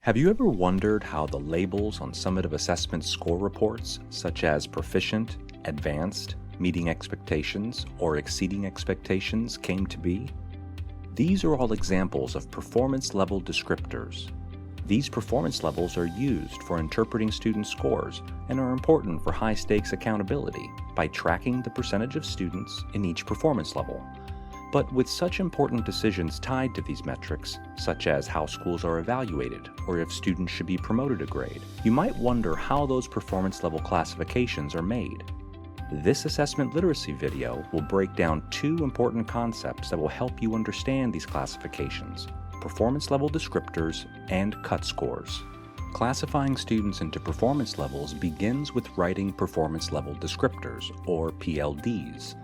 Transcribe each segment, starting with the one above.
Have you ever wondered how the labels on summative assessment score reports, such as proficient, advanced, meeting expectations, or exceeding expectations, came to be? These are all examples of performance level descriptors. These performance levels are used for interpreting student scores and are important for high-stakes accountability by tracking the percentage of students in each performance level. But with such important decisions tied to these metrics, such as how schools are evaluated or if students should be promoted a grade, you might wonder how those performance level classifications are made. This assessment literacy video will break down two important concepts that will help you understand these classifications: performance level descriptors and cut scores. Classifying students into performance levels begins with writing performance level descriptors, or PLDs.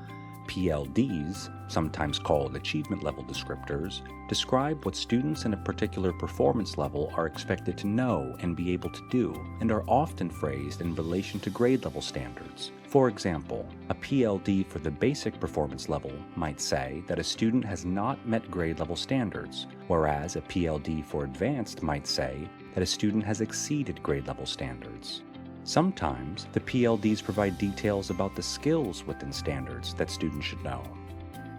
PLDs, sometimes called achievement level descriptors, describe what students in a particular performance level are expected to know and be able to do, and are often phrased in relation to grade level standards. For example, a PLD for the basic performance level might say that a student has not met grade level standards, whereas a PLD for advanced might say that a student has exceeded grade level standards. Sometimes, the PLDs provide details about the skills within standards that students should know.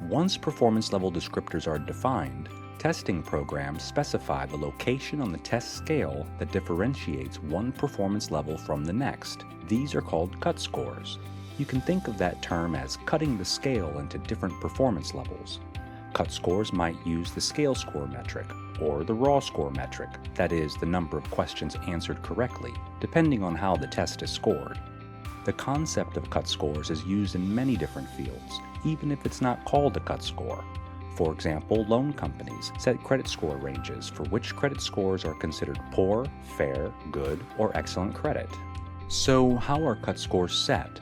Once performance level descriptors are defined, testing programs specify the location on the test scale that differentiates one performance level from the next. These are called cut scores. You can think of that term as cutting the scale into different performance levels. Cut scores might use the scale score metric, or the raw score metric, that is, the number of questions answered correctly, depending on how the test is scored. The concept of cut scores is used in many different fields, even if it's not called a cut score. For example, loan companies set credit score ranges for which credit scores are considered poor, fair, good, or excellent credit. So how are cut scores set?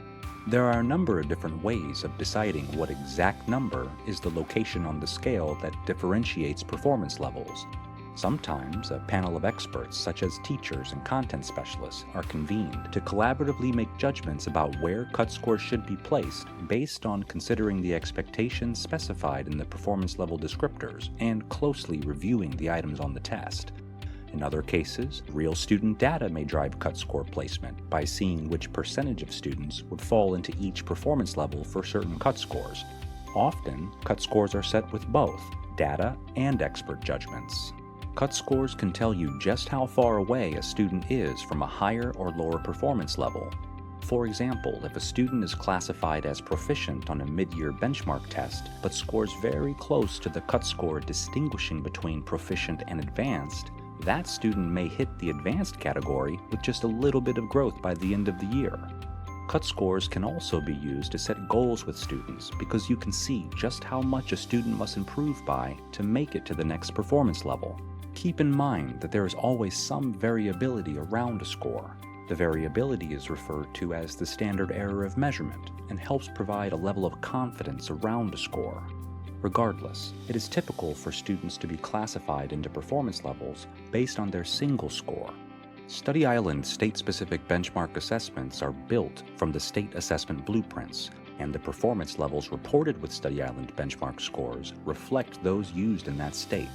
There are a number of different ways of deciding what exact number is the location on the scale that differentiates performance levels. Sometimes a panel of experts, such as teachers and content specialists, are convened to collaboratively make judgments about where cut scores should be placed based on considering the expectations specified in the performance level descriptors and closely reviewing the items on the test. In other cases, real student data may drive cut score placement by seeing which percentage of students would fall into each performance level for certain cut scores. Often, cut scores are set with both data and expert judgments. Cut scores can tell you just how far away a student is from a higher or lower performance level. For example, if a student is classified as proficient on a mid-year benchmark test, but scores very close to the cut score distinguishing between proficient and advanced, that student may hit the advanced category with just a little bit of growth by the end of the year. Cut scores can also be used to set goals with students because you can see just how much a student must improve by to make it to the next performance level. Keep in mind that there is always some variability around a score. The variability is referred to as the standard error of measurement and helps provide a level of confidence around a score. Regardless, it is typical for students to be classified into performance levels based on their single score. Study Island state-specific benchmark assessments are built from the state assessment blueprints, and the performance levels reported with Study Island benchmark scores reflect those used in that state.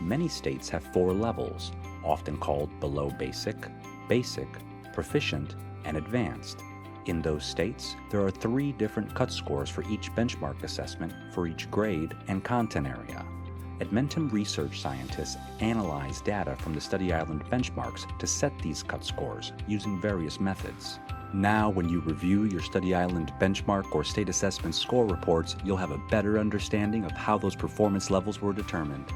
Many states have 4 levels, often called below basic, basic, proficient, and advanced. In those states, there are 3 different cut scores for each benchmark assessment for each grade and content area. Edmentum research scientists analyze data from the Study Island benchmarks to set these cut scores using various methods. Now, when you review your Study Island benchmark or state assessment score reports, you'll have a better understanding of how those performance levels were determined.